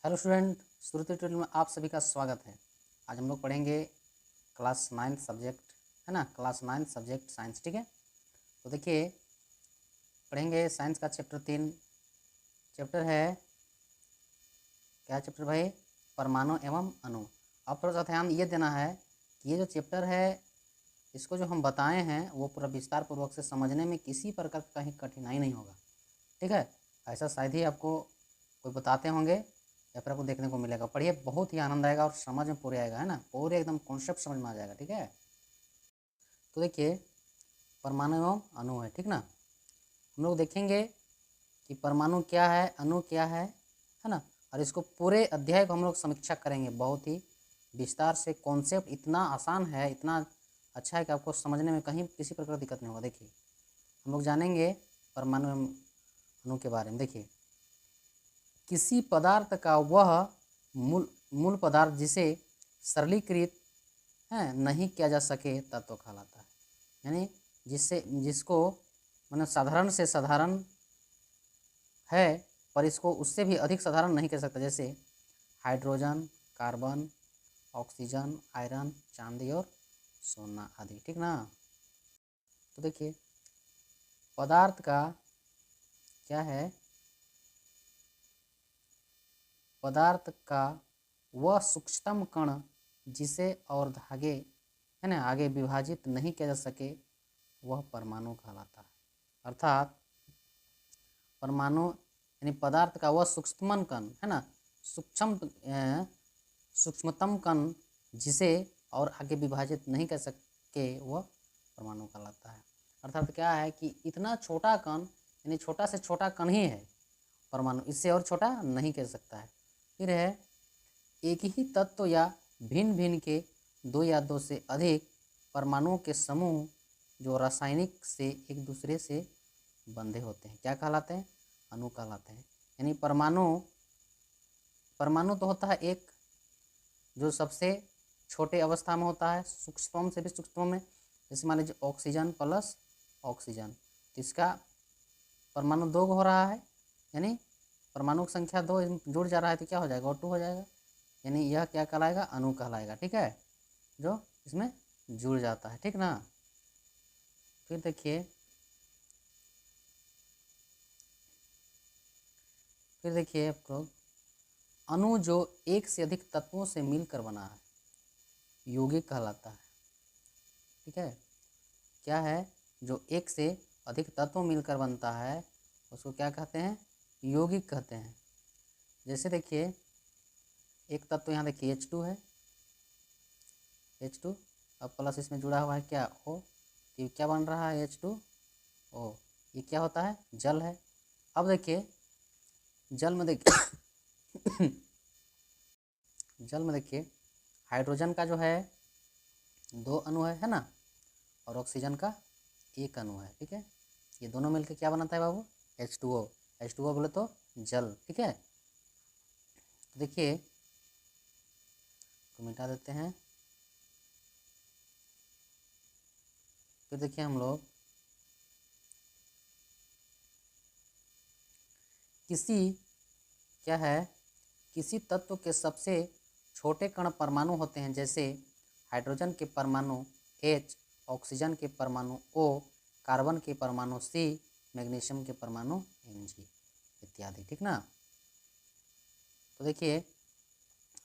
Hello student, श्रुति tutorial में आप सभी का स्वागत है। आज हम लोग पढ़ेंगे क्लास 9 सब्जेक्ट, है ना, क्लास 9 सब्जेक्ट साइंस। ठीक है, तो देखिए पढ़ेंगे साइंस का चैप्टर 3। चैप्टर है क्या चैप्टर भाई? परमाणु एवं अणु। अब थोड़ा सा ध्यान ये देना है कि ये जो चैप्टर है इसको जो हम बताए हैं वो पूरा विस्तार पूर्वक से समझने में किसी प्रकार का कहीं कठिनाई नहीं होगा। ठीक है, ऐसा शायद ही आपको कोई बताते होंगे या फिर आपको देखने को मिलेगा। पढ़िए, बहुत ही आनंद आएगा और समझ में पूरे आएगा, है ना, पूरे एकदम कॉन्सेप्ट समझ में आ जाएगा। ठीक है, तो देखिए परमाणु एवं अणु है, ठीक ना। हम लोग देखेंगे कि परमाणु क्या है, अणु क्या है ना, और इसको पूरे अध्याय को हम लोग समीक्षा करेंगे बहुत ही विस्तार से। कॉन्सेप्ट इतना आसान है, इतना अच्छा है कि आपको समझने में कहीं किसी प्रकार की दिक्कत नहीं होगा। देखिए हम लोग जानेंगे परमाणु एवं अणु के बारे में। देखिए किसी पदार्थ का वह मूल पदार्थ जिसे सरलीकृत नहीं किया जा सके तत्व कहलाता है। यानी जिसको मतलब साधारण से साधारण है पर इसको उससे भी अधिक साधारण नहीं कह सकता, जैसे हाइड्रोजन, कार्बन, ऑक्सीजन, आयरन, चांदी और सोना आदि। ठीक ना। तो देखिए पदार्थ का क्या है, पदार्थ का वह सूक्ष्मतम कण जिसे और धागे है ना आगे विभाजित नहीं किया जा सके वह परमाणु कहलाता है। अर्थात परमाणु यानी पदार्थ का वह सूक्ष्मतम कण है ना, सूक्ष्मतम कण जिसे और आगे विभाजित नहीं कर सके वह परमाणु कहलाता है। अर्थात क्या है कि इतना छोटा कण यानी छोटा से छोटा कण ही है परमाणु, इससे और छोटा नहीं कर सकता है। फिर है एक ही तत्व या भिन्न भिन्न के दो या दो से अधिक परमाणुओं के समूह जो रासायनिक से एक दूसरे से बंधे होते हैं क्या कहलाते हैं? अणु कहलाते हैं। यानी परमाणु तो होता है एक जो सबसे छोटे अवस्था में होता है, सूक्ष्मतम से भी सूक्ष्मतम में। जैसे मान लीजिए ऑक्सीजन प्लस ऑक्सीजन, तो इसका परमाणु 2 हो रहा है, यानी परमाणु की संख्या 2 जुड़ जा रहा है तो क्या हो जाएगा? और 2 हो जाएगा, यानी यह क्या कहलाएगा? अणु कहलाएगा। ठीक है, जो इसमें जुड़ जाता है। ठीक ना। फिर देखिए आपको अणु जो एक से अधिक तत्वों से मिलकर बना है यौगिक कहलाता है। ठीक है, क्या है? जो एक से अधिक तत्वों मिलकर बनता है उसको क्या कहते हैं? यौगिक कहते हैं। जैसे देखिए एक तत्व यहाँ देखिए H2 है, H2 अब प्लस इसमें जुड़ा हुआ है क्या? O। तो ये क्या बन रहा है? H2O। ये क्या होता है? जल है। अब देखिए जल में देखिए जल में देखिए हाइड्रोजन का जो है 2 अणु है ना, और ऑक्सीजन का 1 अणु है। ठीक है, ये दोनों मिलकर क्या बनाता है बाबू? H2O। H2O बोले तो जल। ठीक है, तो देखिए तो मिटा देते हैं। फिर देखिए हम लोग किसी तत्व के सबसे छोटे कण परमाणु होते हैं, जैसे हाइड्रोजन के परमाणु H, ऑक्सीजन के परमाणु O, कार्बन के परमाणु C, मैग्नीशियम के परमाणु Mg इत्यादि। ठीक ना। तो देखिए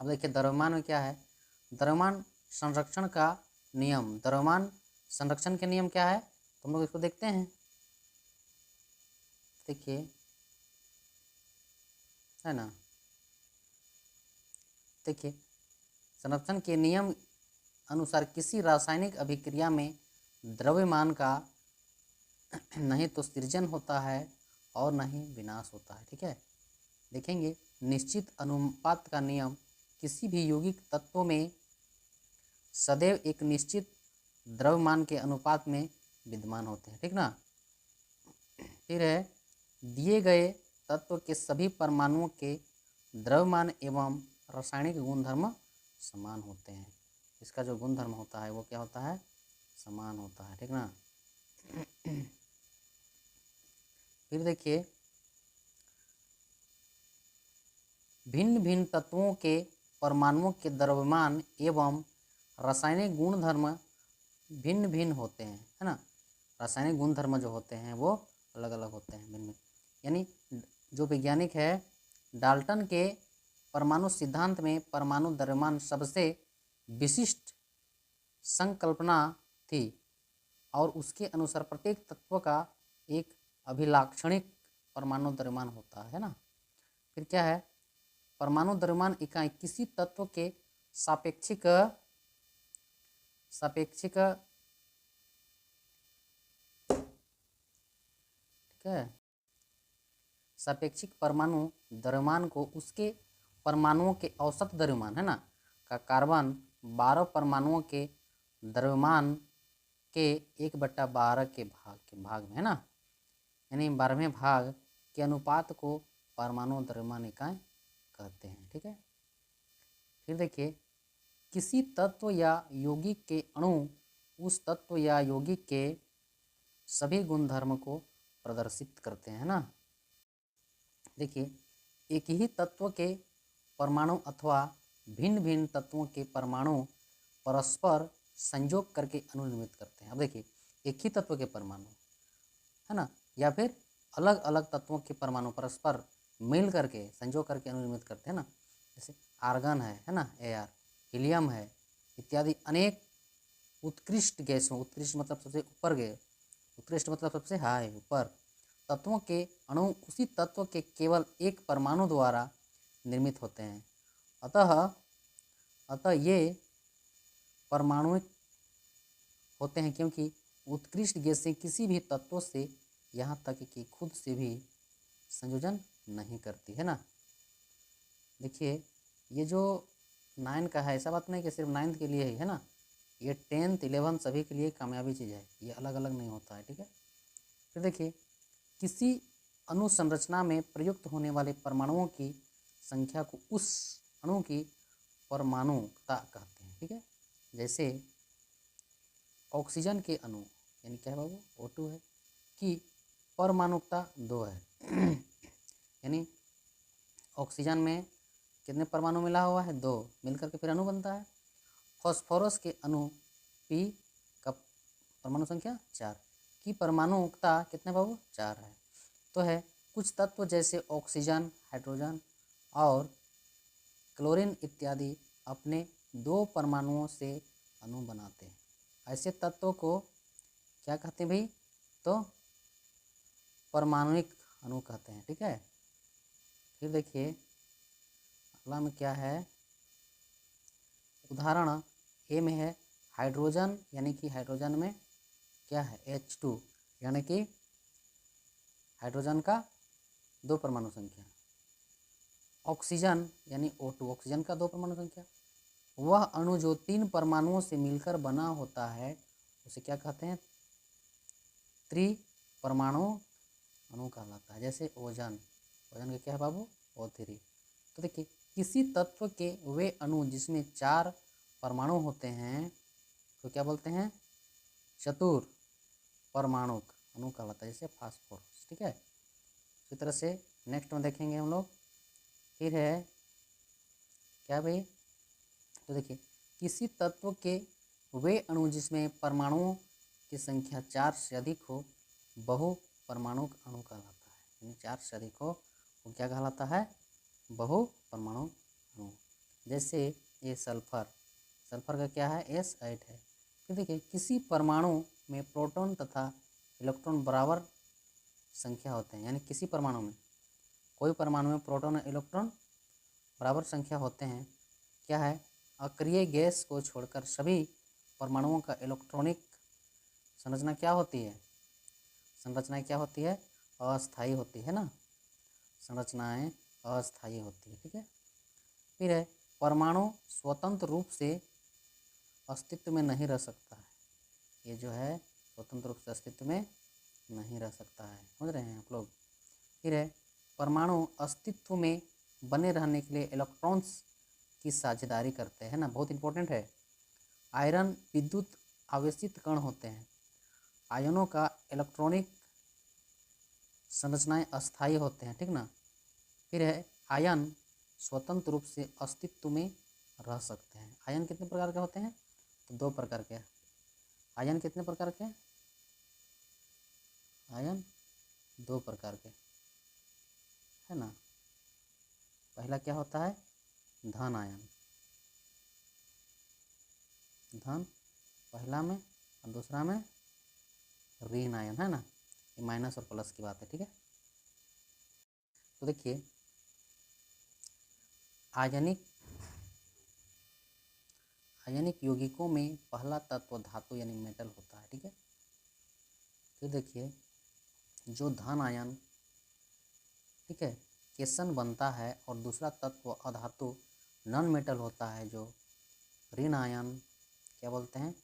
अब देखिए द्रव्यमान में क्या है? द्रव्यमान संरक्षण का नियम, द्रव्यमान संरक्षण के नियम क्या है? तुम लोग इसको देखते हैं। देखिए है ना, देखिए संरक्षण के नियम अनुसार किसी रासायनिक अभिक्रिया में द्रव्यमान का नहीं तो सृजन होता है और नहीं विनाश होता है। ठीक है, देखेंगे निश्चित अनुपात का नियम किसी भी यौगिक तत्वों में सदैव एक निश्चित द्रव्यमान के अनुपात में विद्यमान होते हैं। ठीक ना। फिर है दिए गए तत्व के सभी परमाणुओं के द्रव्यमान एवं रासायनिक गुणधर्म समान होते हैं। इसका जो गुणधर्म होता है वो क्या होता है? समान होता है। ठीक ना। फिर देखिए भिन्न भिन्न तत्वों के परमाणुओं के द्रव्यमान एवं रासायनिक गुणधर्म भिन्न भिन्न होते हैं, है ना। रासायनिक गुणधर्म जो होते हैं वो अलग अलग होते हैं, भिन्न। यानी जो वैज्ञानिक है डाल्टन के परमाणु सिद्धांत में परमाणु द्रव्यमान सबसे विशिष्ट संकल्पना थी और उसके अनुसार प्रत्येक तत्व का एक अभिलाक्षणिक परमाणु द्रव्यमान होता है ना। फिर क्या है, परमाणु द्रव्यमान इकाई किसी तत्व के सापेक्षिक ठीक है, सापेक्षिक परमाणु द्रव्यमान को उसके परमाणुओं के औसत द्रव्यमान, है ना, का कार्बन 12 परमाणुओं के द्रव्यमान के 1/12 के भाग में, है ना, यानी 12वें भाग के अनुपात को परमाणु द्रव्यमान इकाई कहते हैं। ठीक है, फिर देखिए, किसी तत्व या यौगिक के अणु उस तत्व या यौगिक के सभी गुणधर्म को प्रदर्शित करते हैं ना। देखिए, एक ही तत्व के परमाणु अथवा भिन्न भिन्न तत्वों के परमाणु परस्पर संयोग करके अणु निर्मित करते हैं। अब देखिए, एक ही तत्व के परमाणु, है ना, या फिर अलग अलग तत्वों के परमाणु परस्पर मिल करके संयोग करके अणु निर्मित करते हैं ना। जैसे आर्गन है ना, Ar, हीलियम है इत्यादि अनेक उत्कृष्ट गैसों, उत्कृष्ट मतलब सबसे ऊपर गए, उत्कृष्ट मतलब सबसे हाई ऊपर तत्वों के अणु उसी तत्व के केवल एक परमाणु द्वारा निर्मित होते हैं। अतः ये परमाणुिक होते हैं क्योंकि उत्कृष्ट गैसें किसी भी तत्व से यहाँ तक कि खुद से भी संयोजन नहीं करती, है ना। देखिए, ये जो 9 का है ऐसा बात नहीं कि सिर्फ 9th के लिए ही, है ना, ये 10th 11th सभी के लिए कामयाबी चीज़ है, ये अलग अलग नहीं होता है। ठीक है, फिर देखिए, किसी अनुसंरचना में प्रयुक्त होने वाले परमाणुओं की संख्या को उस अणु की परमाणुकता कहते हैं। ठीक है, जैसे ऑक्सीजन के अणु यानी क्या है बाबू, O2 है, कि परमाणुकता 2 है यानी ऑक्सीजन में कितने परमाणु मिला हुआ है, 2 मिलकर के फिर अणु बनता है। फास्फोरस के अणु P का परमाणु संख्या 4 की परमाणुकता कितने बाबू, 4 है। तो है कुछ तत्व जैसे ऑक्सीजन, हाइड्रोजन और क्लोरीन इत्यादि अपने 2 परमाणुओं से अणु बनाते हैं। ऐसे तत्वों को क्या कहते हैं भाई, तो परमाणुिक अणु कहते हैं। ठीक है, फिर देखिए अगला में क्या है, उदाहरण ए में है हाइड्रोजन, यानी कि हाइड्रोजन में क्या है, H2 यानी कि हाइड्रोजन का 2 परमाणु संख्या। ऑक्सीजन यानी O2 ऑक्सीजन का 2 परमाणु संख्या। वह अणु जो 3 परमाणुओं से मिलकर बना होता है उसे क्या कहते हैं, त्रिपरमाणु अणु कहलाता है। जैसे ओजन, ओजन का क्या है बाबू, O3। तो देखिए, किसी तत्व के वे अणु जिसमें 4 परमाणु होते हैं तो क्या बोलते हैं, चतुर परमाणुक अणु कहलाता है, जैसे फास्फोरस। ठीक है, इसी तरह से नेक्स्ट में देखेंगे हम लोग। फिर है क्या भाई, तो देखिए, किसी तत्व के वे अणु जिसमें परमाणुओं की संख्या 4 से अधिक हो बहु परमाणुक अणु कहलाता है। यानी 4 से अधिक हो वो क्या कहलाता है, बहु परमाणु अणु। जैसे ये सल्फर, सल्फर का क्या है, S8 है। फिर देखिए, किसी परमाणु में प्रोटॉन तथा इलेक्ट्रॉन बराबर संख्या होते हैं, यानी किसी परमाणु में, कोई परमाणु में प्रोटॉन और इलेक्ट्रॉन बराबर संख्या होते हैं, क्या है, अक्रिय गैस को छोड़कर सभी परमाणुओं का इलेक्ट्रॉनिक संरचना क्या होती है, संरचनाएं क्या होती है, अस्थायी होती है ना, संरचनाएं अस्थायी होती है। ठीक है, फिर है परमाणु स्वतंत्र रूप से अस्तित्व में नहीं रह सकता है। ये जो है स्वतंत्र रूप से अस्तित्व में नहीं रह सकता है, समझ रहे हैं आप लोग। फिर है परमाणु अस्तित्व में बने रहने के लिए इलेक्ट्रॉन्स की साझेदारी करते हैं ना, बहुत इंपॉर्टेंट है। आयरन विद्युत आवेशित कण होते हैं, आयनों का इलेक्ट्रॉनिक संरचनाएं अस्थायी होते हैं, ठीक ना। फिर है आयन स्वतंत्र रूप से अस्तित्व में रह सकते हैं। आयन कितने प्रकार के होते हैं? तो 2 प्रकार के। आयन कितने प्रकार के? आयन 2 प्रकार के, है ना। पहला क्या होता है? धन आयन, धन पहला में, और दूसरा में ऋण आयन, है ना। ये माइनस और प्लस की बात है, ठीक है। तो देखिए आयनिक यौगिकों में पहला तत्व धातु यानी मेटल होता है, ठीक है। फिर देखिए जो धन आयन, ठीक है, केशन बनता है, और दूसरा तत्व अधातु नॉन मेटल होता है जो ऋण आयन क्या बोलते हैं?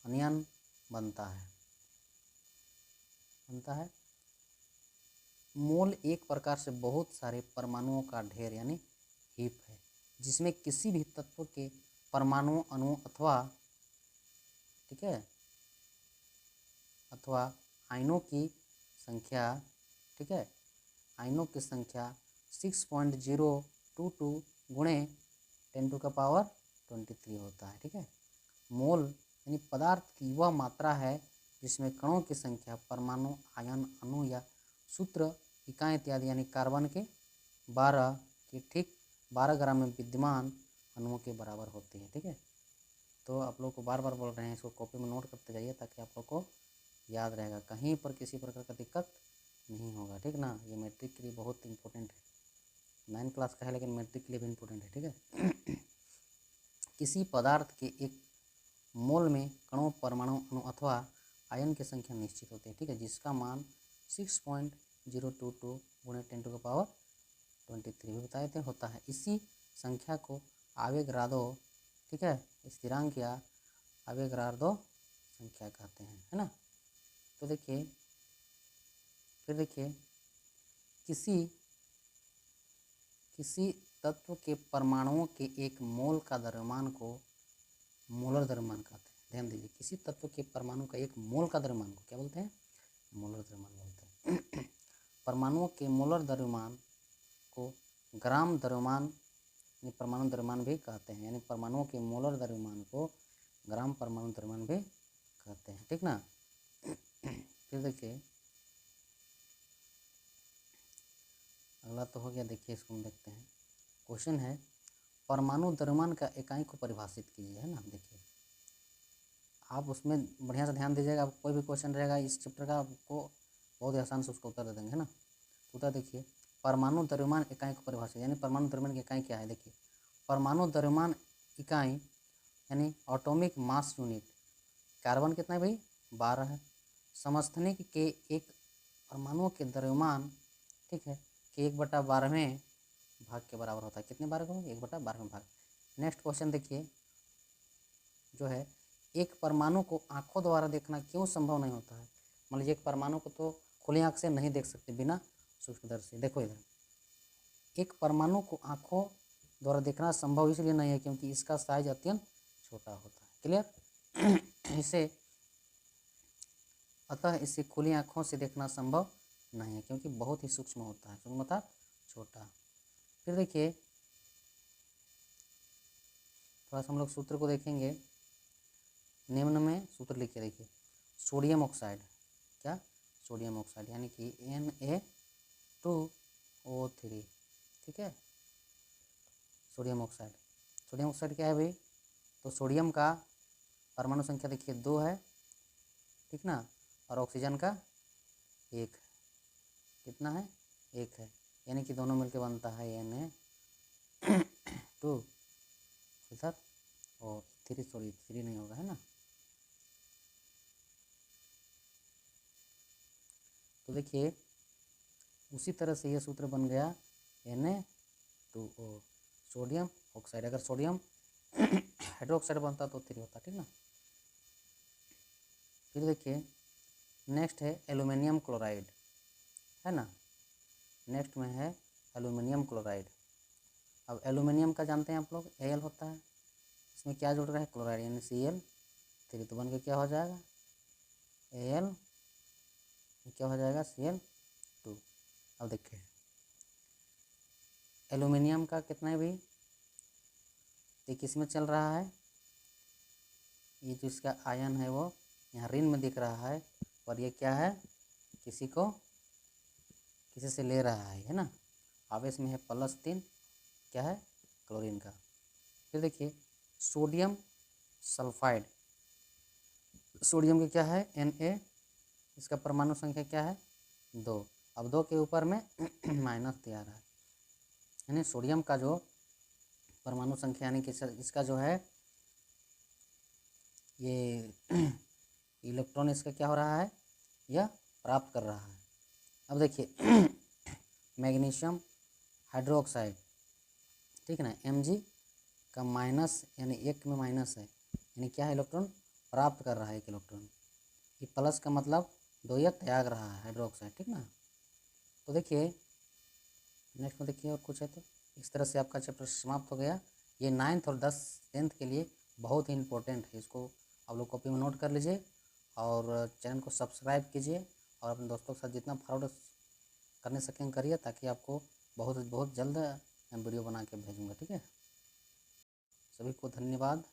अनियन बनता है। मोल एक प्रकार से बहुत सारे परमाणुओं का ढेर यानी हीप है, जिसमें किसी भी तत्व के परमाणु, अणु अथवा, ठीक है, अथवा आयनों की संख्या, ठीक है, आयनों की संख्या 6.022 गुणे 10⁻23 होता है, ठीक है। मोल यानी पदार्थ की वह मात्रा है जिसमें कणों की संख्या परमाणु, आयन, अणु या सूत्र इकाई इत्यादि यानी कार्बन के 12 ग्राम में विद्यमान अणुओं के बराबर होती है, ठीक है। तो आप लोग को बार बार बोल रहे हैं, इसको कॉपी में नोट करते जाइए ताकि आप लोग को याद रहेगा, कहीं पर किसी प्रकार का दिक्कत नहीं होगा, ठीक ना। ये मैट्रिक के लिए बहुत इंपॉर्टेंट है, 9 क्लास का है लेकिन मैट्रिक के लिए भी इम्पोर्टेंट है, ठीक है। किसी पदार्थ के एक मोल में कणों, परमाणु, अणु अथवा आयन की संख्या निश्चित होती है, ठीक है, जिसका मान 6.022 गुणे 10⁻23 भी बताए थे होता है। इसी संख्या को आवेगाद्रो, ठीक है, स्थिरांक या आवेगाद्रो संख्या कहते हैं, है ना। तो देखिए फिर देखिए किसी तत्व के परमाणुओं के एक मोल का द्रव्यमान को मोलर द्रव्यमान कहते हैं। ध्यान दीजिए, किसी तत्व के परमाणु का एक मोल का द्रव्यमान को क्या बोलते हैं? मोलर द्रव्यमान बोलते हैं। परमाणुओं के मोलर द्रव्यमान को ग्राम द्रव्यमान यानी परमाणु द्रव्यमान भी कहते हैं, यानी परमाणुओं के मोलर द्रव्यमान को ग्राम परमाणु द्रव्यमान भी कहते हैं, ठीक ना। फिर देखिए अगला तो हो गया, देखिए इसको हम देखते हैं। क्वेश्चन है परमाणु द्रव्यमान का इकाई को परिभाषित कीजिए, है ना। देखिए आप उसमें बढ़िया से ध्यान दीजिएगा, आपको कोई भी क्वेश्चन रहेगा इस चैप्टर का, आपको बहुत ही आसान से उसका उत्तर दे देंगे, है ना। उत्तर देखिए, परमाणु द्रव्यमान इकाई को परिभाषित, यानी परमाणु द्रव्यमान की इकाई क्या है? देखिए परमाणु द्रव्यमान इकाई यानी एटॉमिक मास यूनिट, कार्बन कितना है भाई? 12 है। समस्थानिक के एक परमाणुओं के द्रव्यमान, ठीक है, कि 1/12वें भाग के बराबर होता है। कितने बार को? 1/12वें भाग। नेक्स्ट क्वेश्चन देखिए जो है, एक परमाणु को आंखों द्वारा देखना क्यों संभव नहीं होता है? मान लीजिए एक परमाणु को तो खुली आंख से नहीं देख सकते बिना सूक्ष्मदर्शी। देखो इधर, एक परमाणु को आंखों द्वारा देखना संभव इसलिए नहीं है क्योंकि इसका साइज अत्यंत छोटा होता है। क्लियर? अतः इसे खुली आंखों से देखना संभव नहीं है क्योंकि बहुत ही सूक्ष्म होता है, सूक्ष्म मतलब छोटा। फिर देखिए थोड़ा सा हम लोग सूत्र को देखेंगे। निम्न में सूत्र लिखिए, देखिए सोडियम ऑक्साइड, क्या? सोडियम ऑक्साइड यानी कि Na2O3, ठीक है। सोडियम ऑक्साइड क्या है भाई? तो सोडियम का परमाणु संख्या देखिए 2 है, ठीक ना, और ऑक्सीजन का 1 है। कितना है? 1 है, यानी कि दोनों मिलकर बनता है Na2 इधर और 3, सॉरी 3 नहीं होगा, है ना। तो देखिए उसी तरह से ये सूत्र बन गया Na2O, सोडियम ऑक्साइड। अगर सोडियम हाइड्रोक्साइड बनता तो 3 होता, ठीक ना। फिर देखिए नेक्स्ट है एल्यूमिनियम क्लोराइड, है ना। नेक्स्ट में है एल्यूमिनियम क्लोराइड। अब एल्यूमिनियम का जानते हैं आप लोग, Al होता है, इसमें क्या जुड़ रहा है? क्लोराइड यानी Cl3, तो बन के क्या हो जाएगा? Al क्या हो जाएगा? Cl2। अब देखिए एल्यूमिनियम का कितना है भाई, ये किस में चल रहा है, ये जो इसका आयन है वो यहाँ ऋण में दिख रहा है, और ये क्या है, किसी से ले रहा है ना। आवेश में है +3, क्या है, क्लोरीन का। फिर देखिए सोडियम सल्फाइड, सोडियम की क्या है Na, इसका परमाणु संख्या क्या है 2। अब 2 के ऊपर में माइनस दिया रहा है, यानी सोडियम का जो परमाणु संख्या यानी कि इसका जो है ये इलेक्ट्रॉन इसका क्या हो रहा है, यह प्राप्त कर रहा है। अब देखिए मैग्नीशियम हाइड्रोक्साइड, ठीक है ना, Mg का माइनस यानी 1 में माइनस है, यानी क्या है, इलेक्ट्रॉन प्राप्त कर रहा है 1 इलेक्ट्रॉन। ये प्लस का मतलब 2 यह त्याग रहा है हाइड्रोक्साइड, ठीक ना। तो देखिए नेक्स्ट में देखिए और कुछ है तो इस तरह से आपका चैप्टर समाप्त हो गया। ये 9th और 10th के लिए बहुत ही इम्पोर्टेंट है, इसको आप लोग कॉपी में नोट कर लीजिए और चैनल को सब्सक्राइब कीजिए और अपने दोस्तों के साथ जितना फॉरवर्ड करने सकें करिए, ताकि आपको बहुत जल्द वीडियो बना के भेजूँगा, ठीक है। सभी को धन्यवाद।